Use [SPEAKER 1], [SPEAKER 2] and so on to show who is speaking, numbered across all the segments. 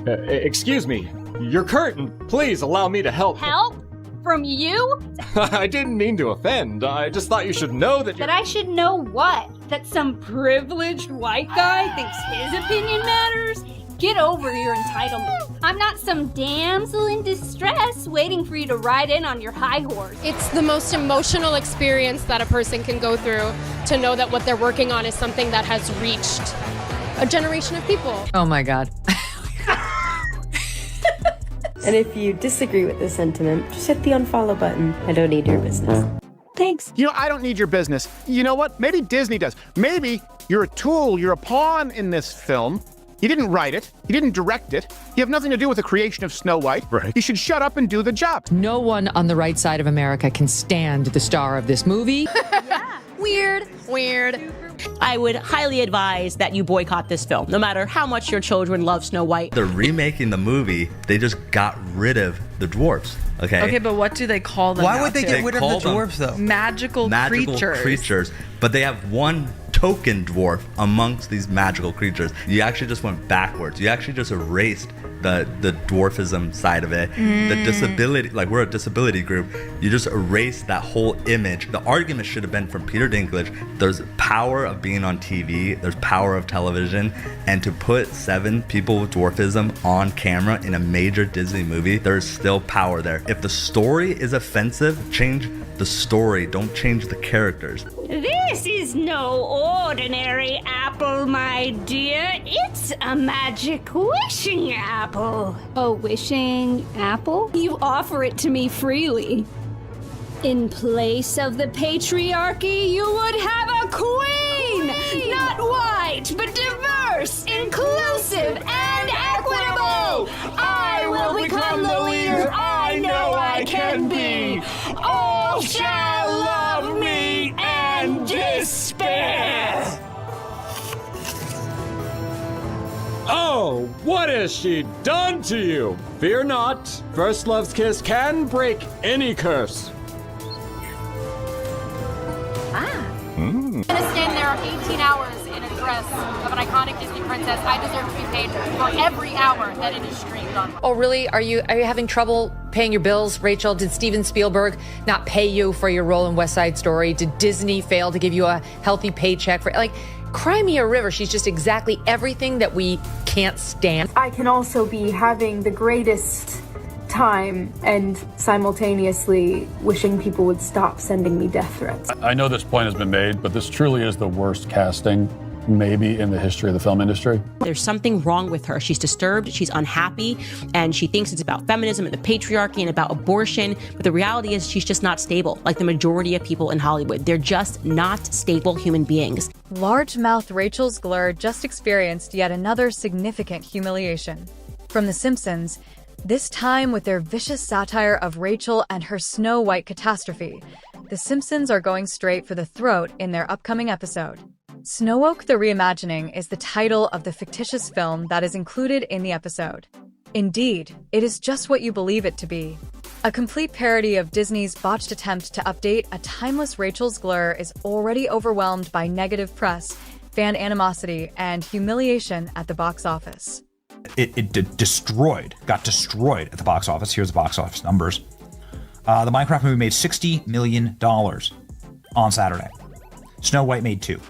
[SPEAKER 1] Excuse me. Your curtain. Please allow me to help.
[SPEAKER 2] Help? From you?
[SPEAKER 1] I didn't mean to offend. I just thought you should know that
[SPEAKER 2] That I should know what? That some privileged white guy thinks his opinion matters? Get over your entitlement. I'm not some damsel in distress waiting for you to ride in on your high horse.
[SPEAKER 3] It's the most emotional experience that a person can go through to know that what they're working on is something that has reached a generation of people.
[SPEAKER 4] Oh my God.
[SPEAKER 5] And if you disagree with this sentiment, just hit the unfollow button. I don't need your business. Thanks.
[SPEAKER 6] You know, I don't need your business. You know what? Maybe Disney does. Maybe you're a tool, you're a pawn in this film. You didn't write it. You didn't direct it. You have nothing to do with the creation of Snow White. Right. You should shut up and do the job.
[SPEAKER 4] No one on the right side of America can stand the star of this movie.
[SPEAKER 2] Yeah.
[SPEAKER 3] Weird.
[SPEAKER 7] I would highly advise that you boycott this film, no matter how much your children love Snow White.
[SPEAKER 8] They're remaking the movie. They just got rid of the dwarfs. Okay,
[SPEAKER 9] but what do they call them?
[SPEAKER 10] Why would they get rid of the dwarves, though?
[SPEAKER 9] Magical
[SPEAKER 8] creatures. But they have one token dwarf amongst these magical creatures. You actually just went backwards. You actually just erased the dwarfism side of it. The disability, like we're a disability group. You just erased that whole image. The argument should have been from Peter Dinklage. There's power of being on TV. There's power of television. And to put 7 people with dwarfism on camera in a major Disney movie, there's still power there. If the story is offensive, change the story. Don't change the characters.
[SPEAKER 2] This is no ordinary apple, my dear. It's a magic wishing apple. A wishing apple? You offer it to me freely. In place of the patriarchy, you would have a queen! Not white, but diverse, inclusive, and equitable! I will become the leader I know I can be! All shall love me and despair!
[SPEAKER 1] Oh, what has she done to you? Fear not. First love's kiss can break any curse.
[SPEAKER 3] I'm gonna stand there 18 hours in a dress of an iconic Disney princess. I deserve to be paid for every hour that it is streamed on.
[SPEAKER 4] Oh, really? Are you having trouble paying your bills, Rachel? Did Steven Spielberg not pay you for your role in West Side Story? Did Disney fail to give you a healthy paycheck for, like, cry me a river? She's just exactly everything that we can't stand.
[SPEAKER 11] I can also be having the greatest time and simultaneously wishing people would stop sending me death threats.
[SPEAKER 12] I know this point has been made, but this truly is the worst casting maybe in the history of the film industry.
[SPEAKER 7] There's something wrong with her. She's disturbed, she's unhappy, and she thinks it's about feminism and the patriarchy and about abortion. But the reality is she's just not stable, like the majority of people in Hollywood. They're just not stable human beings.
[SPEAKER 13] Largemouth Rachel Zegler just experienced yet another significant humiliation. From The Simpsons, this time with their vicious satire of Rachel and her Snow White catastrophe, The Simpsons are going straight for the throat in their upcoming episode. Snowoke the Reimagining is the title of the fictitious film that is included in the episode. Indeed, it is just what you believe it to be. A complete parody of Disney's botched attempt to update a timeless Rachel Zegler is already overwhelmed by negative press, fan animosity, and humiliation at the box office.
[SPEAKER 10] It got destroyed at the box office. Here's the box office numbers. The Minecraft movie made $60 million on Saturday. Snow White made $2.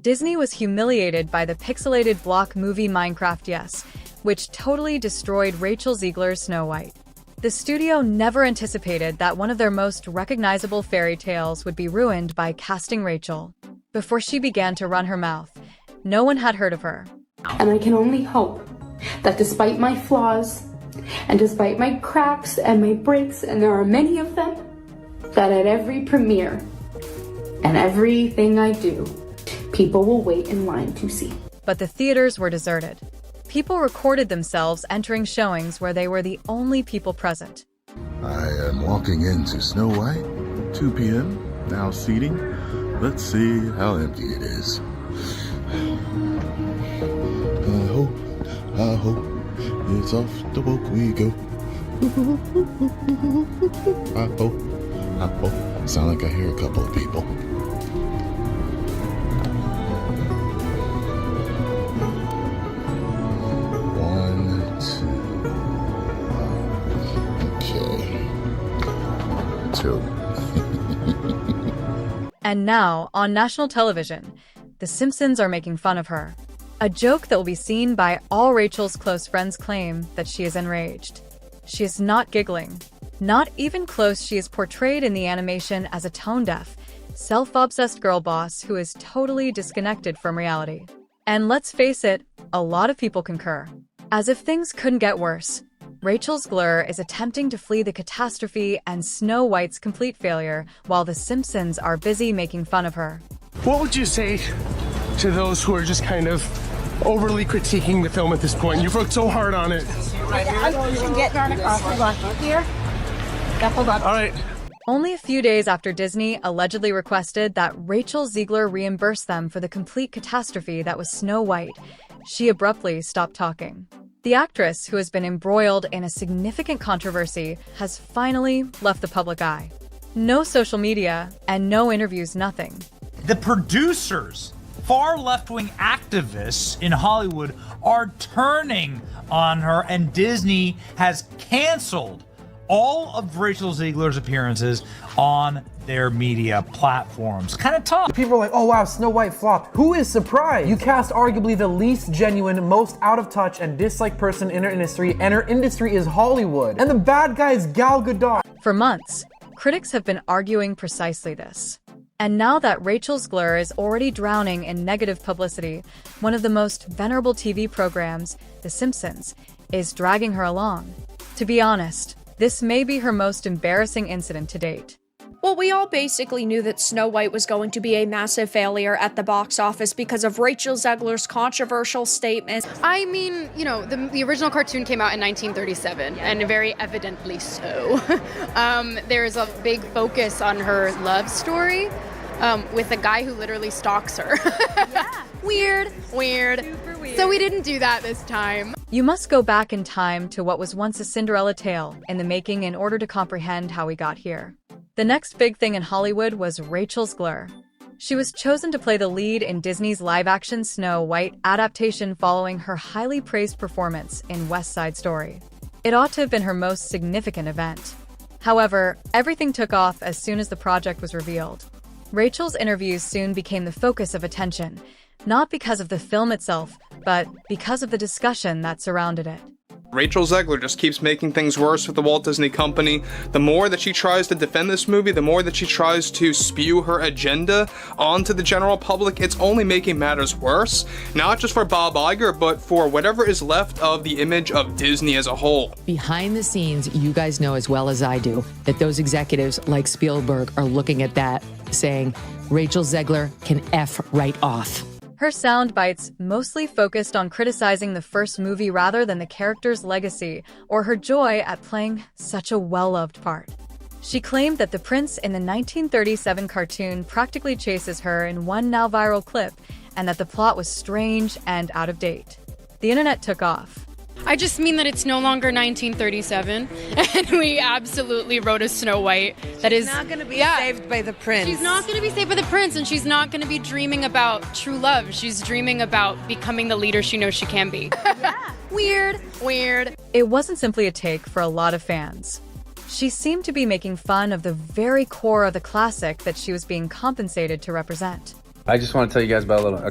[SPEAKER 13] Disney was humiliated by the pixelated block movie Minecraft Yes, which totally destroyed Rachel Zegler's Snow White. The studio never anticipated that one of their most recognizable fairy tales would be ruined by casting Rachel. Before she began to run her mouth, no one had heard of her.
[SPEAKER 11] And I can only hope that despite my flaws, and despite my cracks and my breaks, and there are many of them, that at every premiere and everything I do, people will wait in line to see.
[SPEAKER 13] But the theaters were deserted. People recorded themselves entering showings where they were the only people present.
[SPEAKER 14] I am walking into Snow White, 2 p.m., now seating. Let's see how empty it is. I hope it's off the book we go. I hope. Sound like I hear a couple of people.
[SPEAKER 13] And now, on national television, the Simpsons are making fun of her. A joke that will be seen by all Rachel's close friends claim that she is enraged. She is not giggling. Not even close, she is portrayed in the animation as a tone-deaf, self-obsessed girl boss who is totally disconnected from reality. And let's face it, a lot of people concur. As if things couldn't get worse, Rachel Zegler is attempting to flee the catastrophe and Snow White's complete failure, while the Simpsons are busy making fun of her.
[SPEAKER 9] What would you say to those who are just kind of overly critiquing the film at this point? You've worked so hard on it.
[SPEAKER 13] Hold on.
[SPEAKER 9] All right.
[SPEAKER 13] Only a few days after Disney allegedly requested that Rachel Zegler reimburse them for the complete catastrophe that was Snow White, she abruptly stopped talking. The actress, who has been embroiled in a significant controversy, has finally left the public eye. No social media and no interviews, nothing.
[SPEAKER 10] The producers, far left-wing activists in Hollywood, are turning on her, and Disney has canceled all of Rachel Zegler's appearances on their media platforms. Kind of tough.
[SPEAKER 15] People are like, oh wow, Snow White flopped. Who is surprised? You cast arguably the least genuine, most out of touch, and disliked person in her industry, and her industry is Hollywood. And the bad guy is Gal Gadot.
[SPEAKER 13] For months, critics have been arguing precisely this. And now that Rachel Zegler is already drowning in negative publicity, one of the most venerable TV programs, The Simpsons, is dragging her along. To be honest, this may be her most embarrassing incident to date.
[SPEAKER 16] Well, we all basically knew that Snow White was going to be a massive failure at the box office because of Rachel Zegler's controversial statement.
[SPEAKER 3] I mean, you know, the original cartoon came out in 1937, and very evidently so. There's a big focus on her love story with a guy who literally stalks her. Yeah. Weird. Super weird. So we didn't do that this time.
[SPEAKER 13] You must go back in time to what was once a Cinderella tale in the making in order to comprehend how we got here. The next big thing in Hollywood was Rachel Zegler. She was chosen to play the lead in Disney's live-action Snow White adaptation following her highly praised performance in West Side Story. It ought to have been her most significant event. However, everything took off as soon as the project was revealed. Rachel's interviews soon became the focus of attention, not because of the film itself, but because of the discussion that surrounded it.
[SPEAKER 17] Rachel Zegler just keeps making things worse with the Walt Disney Company. The more that she tries to defend this movie, the more that she tries to spew her agenda onto the general public, it's only making matters worse. Not just for Bob Iger, but for whatever is left of the image of Disney as a whole.
[SPEAKER 4] Behind the scenes, you guys know as well as I do that those executives like Spielberg are looking at that saying, Rachel Zegler can F right off.
[SPEAKER 13] Her sound bites mostly focused on criticizing the first movie rather than the character's legacy or her joy at playing such a well-loved part. She claimed that the prince in the 1937 cartoon practically chases her in one now viral clip and that the plot was strange and out of date. The internet took off.
[SPEAKER 3] I just mean that it's no longer 1937, and we absolutely wrote a Snow White that is
[SPEAKER 18] not going to be saved by the prince.
[SPEAKER 3] She's not going to be saved by the prince, and she's not going to be dreaming about true love. She's dreaming about becoming the leader she knows she can be. Weird.
[SPEAKER 13] It wasn't simply a take for a lot of fans. She seemed to be making fun of the very core of the classic that she was being compensated to represent.
[SPEAKER 19] I just want to tell you guys about a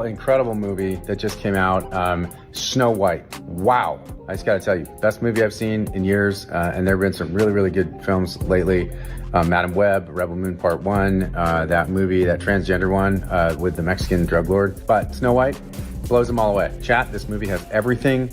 [SPEAKER 19] incredible movie that just came out, Snow White. Wow. I just got to tell you, best movie I've seen in years, and there have been some really, really good films lately. Madam Web, Rebel Moon Part 1, that movie, that transgender one with the Mexican drug lord. But Snow White blows them all away. Chat, this movie has everything.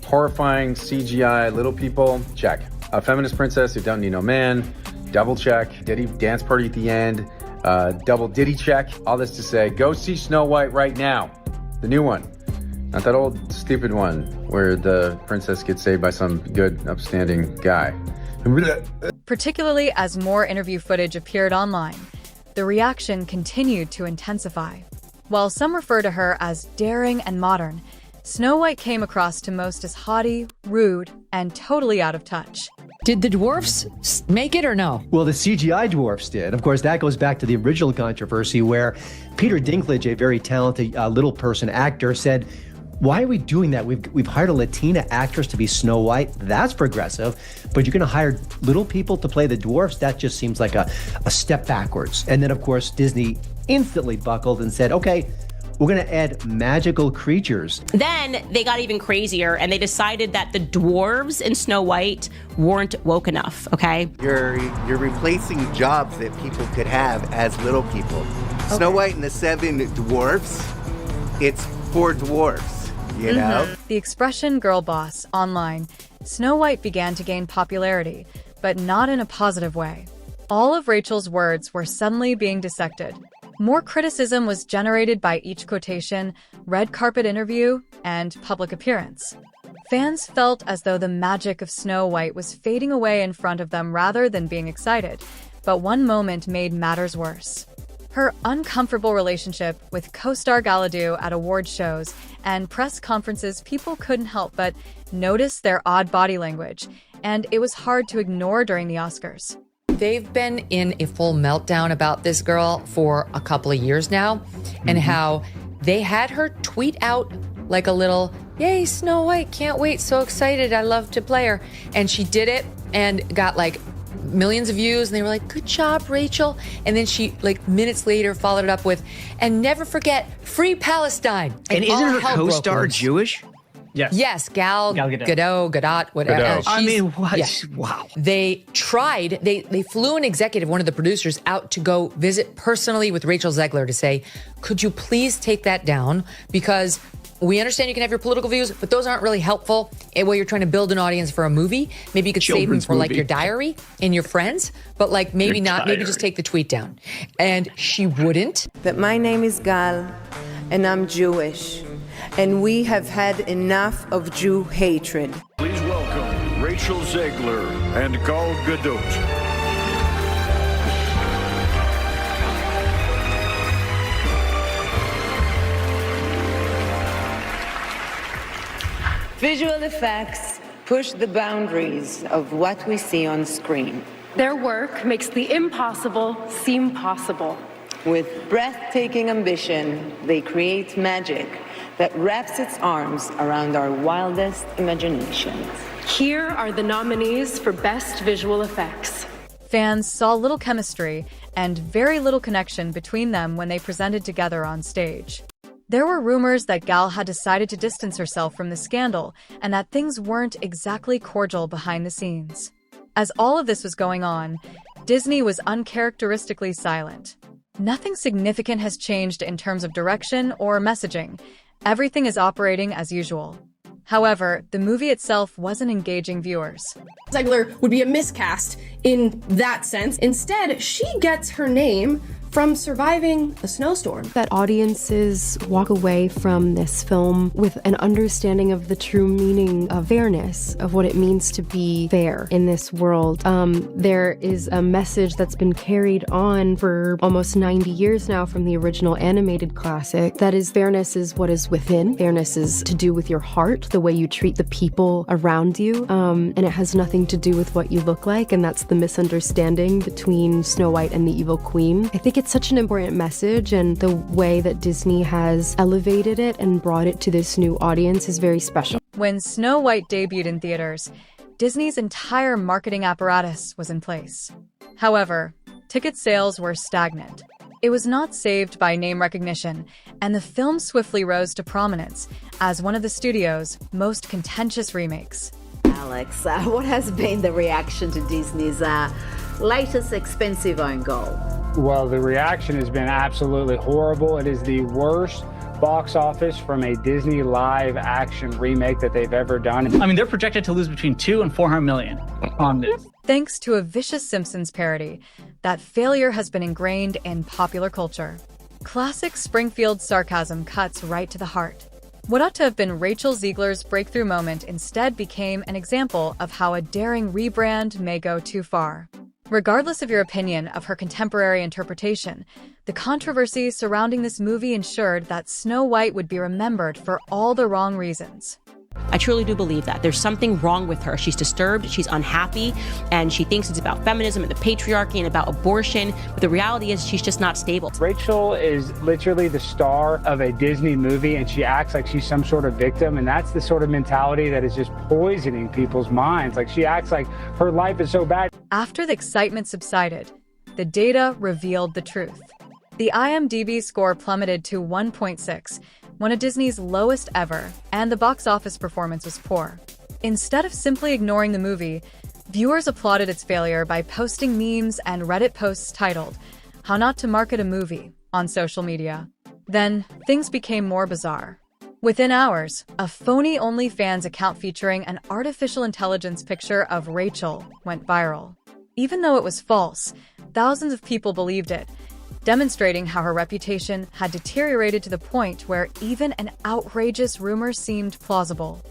[SPEAKER 19] Horrifying, CGI, little people, check. A feminist princess who don't need no man, double check. Diddy dance party at the end. Double Diddy check. All this to say, go see Snow White right now. The new one. Not that old stupid one where the princess gets saved by some good, upstanding guy.
[SPEAKER 13] Particularly as more interview footage appeared online, the reaction continued to intensify. While some refer to her as daring and modern, Snow White came across to most as haughty, rude, and totally out of touch.
[SPEAKER 4] Did the dwarfs make it or no?
[SPEAKER 20] Well, the CGI dwarfs did. Of course, that goes back to the original controversy where Peter Dinklage, a very talented little person actor, said, Why are we doing that? We've hired a Latina actress to be Snow White. That's progressive. But you're going to hire little people to play the dwarfs? That just seems like a step backwards. And then, of course, Disney instantly buckled and said, okay, we're going to add magical creatures.
[SPEAKER 7] Then they got even crazier and they decided that the dwarves in Snow White weren't woke enough, okay?
[SPEAKER 21] You're replacing jobs that people could have as little people. Okay. Snow White and the Seven Dwarfs, it's for dwarfs, you know?
[SPEAKER 13] The expression girl boss online, Snow White began to gain popularity, but not in a positive way. All of Rachel's words were suddenly being dissected. More criticism was generated by each quotation, red carpet interview, and public appearance. Fans felt as though the magic of Snow White was fading away in front of them rather than being excited, but one moment made matters worse. Her uncomfortable relationship with co-star Galadoo at award shows and press conferences, people couldn't help but notice their odd body language, and it was hard to ignore during the Oscars.
[SPEAKER 4] They've been in a full meltdown about this girl for a couple of years now, and how they had her tweet out like a little, yay, Snow White, can't wait, so excited, I love to play her. And she did it and got like millions of views, and they were like, good job, Rachel. And then she, like, minutes later followed it up with, and never forget, free Palestine.
[SPEAKER 22] And isn't her co-star Jewish?
[SPEAKER 4] Yes, Gal Gadot, whatever.
[SPEAKER 22] Gadot. I mean, what? Yeah. Wow.
[SPEAKER 4] They tried, they flew an executive, one of the producers, out to go visit personally with Rachel Zegler to say, could you please take that down? Because we understand you can have your political views, but those aren't really helpful while you're trying to build an audience for a movie. Maybe you could save them for like your diary and your friends, but like maybe not, maybe just take the tweet down. And she wouldn't.
[SPEAKER 18] But my name is Gal, and I'm Jewish. And we have had enough of Jew hatred.
[SPEAKER 23] Please welcome Rachel Zegler and Gal Gadot.
[SPEAKER 18] Visual effects push the boundaries of what we see on screen.
[SPEAKER 24] Their work makes the impossible seem possible.
[SPEAKER 18] With breathtaking ambition, they create magic that wraps its arms around our wildest imaginations.
[SPEAKER 24] Here are the nominees for Best Visual Effects.
[SPEAKER 13] Fans saw little chemistry and very little connection between them when they presented together on stage. There were rumors that Gal had decided to distance herself from the scandal and that things weren't exactly cordial behind the scenes. As all of this was going on, Disney was uncharacteristically silent. Nothing significant has changed in terms of direction or messaging. Everything is operating as usual. However, the movie itself wasn't engaging viewers.
[SPEAKER 25] Zegler would be a miscast in that sense. Instead, she gets her name from surviving a snowstorm.
[SPEAKER 5] That audiences walk away from this film with an understanding of the true meaning of fairness, of what it means to be fair in this world. There is a message that's been carried on for almost 90 years now from the original animated classic. That is, fairness is what is within. Fairness is to do with your heart, the way you treat the people around you, and it has nothing to do with what you look like, and that's the misunderstanding between Snow White and the Evil Queen. I think it's such an important message, and the way that Disney has elevated it and brought it to this new audience is very special.
[SPEAKER 13] When Snow White debuted in theaters, Disney's entire marketing apparatus was in place. However, ticket sales were stagnant. It was not saved by name recognition, and the film swiftly rose to prominence as one of the studio's most contentious remakes.
[SPEAKER 26] Alex, what has been the reaction to Disney's latest expensive own goal?
[SPEAKER 27] Well, the reaction has been absolutely horrible. It is the worst box office from a Disney live action remake that they've ever done.
[SPEAKER 28] I mean, they're projected to lose between $200 and $400 million on this.
[SPEAKER 13] Thanks to a vicious Simpsons parody, that failure has been ingrained in popular culture. Classic Springfield sarcasm cuts right to the heart. What ought to have been Rachel Zegler's breakthrough moment instead became an example of how a daring rebrand may go too far. Regardless of your opinion of her contemporary interpretation, the controversy surrounding this movie ensured that Snow White would be remembered for all the wrong reasons.
[SPEAKER 7] I truly do believe that. There's something wrong with her. She's disturbed, she's unhappy, and she thinks it's about feminism and the patriarchy and about abortion. But the reality is she's just not stable.
[SPEAKER 27] Rachel is literally the star of a Disney movie, and she acts like she's some sort of victim. And that's the sort of mentality that is just poisoning people's minds. Like, she acts like her life is so bad.
[SPEAKER 13] After the excitement subsided, the data revealed the truth. The IMDb score plummeted to 1.6, one of Disney's lowest ever, and the box office performance was poor. Instead of simply ignoring the movie, viewers applauded its failure by posting memes and Reddit posts titled, "How Not to Market a Movie," on social media. Then, things became more bizarre. Within hours, a phony OnlyFans account featuring an artificial intelligence picture of Rachel went viral. Even though it was false, thousands of people believed it, demonstrating how her reputation had deteriorated to the point where even an outrageous rumor seemed plausible.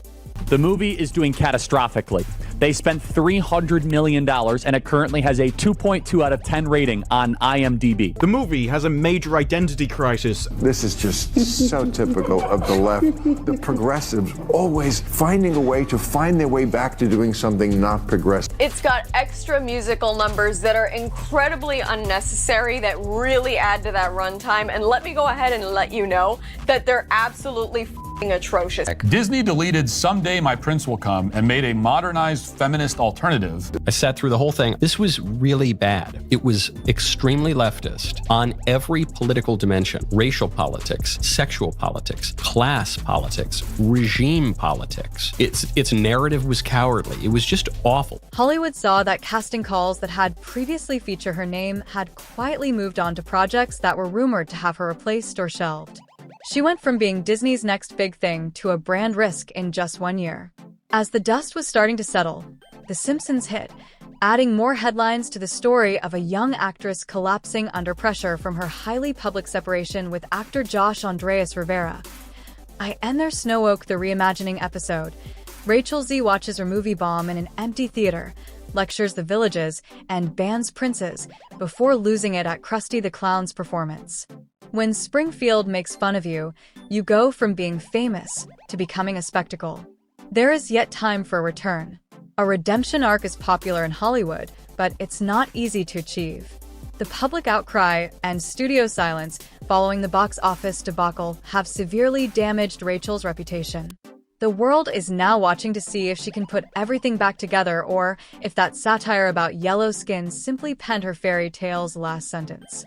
[SPEAKER 1] The movie is doing catastrophically. They spent $300 million and it currently has a 2.2 out of 10 rating on IMDb.
[SPEAKER 2] The movie has a major identity crisis.
[SPEAKER 6] This is just so typical of the left. The progressives always finding a way to find their way back to doing something not progressive.
[SPEAKER 8] It's got extra musical numbers that are incredibly unnecessary that really add to that runtime. And let me go ahead and let you know that they're absolutely atrocious.
[SPEAKER 9] Disney deleted Someday My Prince Will Come and made a modernized feminist alternative.
[SPEAKER 11] I sat through the whole thing. This was really bad. It was extremely leftist on every political dimension: racial politics, sexual politics, class politics, regime politics. Its narrative was cowardly. It was just awful.
[SPEAKER 13] Hollywood saw that casting calls that had previously featured her name had quietly moved on to projects that were rumored to have her replaced or shelved. She went from being Disney's next big thing to a brand risk in just 1 year. As the dust was starting to settle, The Simpsons hit, adding more headlines to the story of a young actress collapsing under pressure from her highly public separation with actor Josh Andreas Rivera. I end their Snow Oak the Reimagining episode. Rachel Z watches her movie bomb in an empty theater, lectures the villages, and bans Princes before losing it at Krusty the Clown's performance. When Springfield makes fun of you, you go from being famous to becoming a spectacle. There is yet time for a return. A redemption arc is popular in Hollywood, but it's not easy to achieve. The public outcry and studio silence following the box office debacle have severely damaged Rachel's reputation. The world is now watching to see if she can put everything back together or if that satire about yellow skin simply penned her fairy tale's last sentence.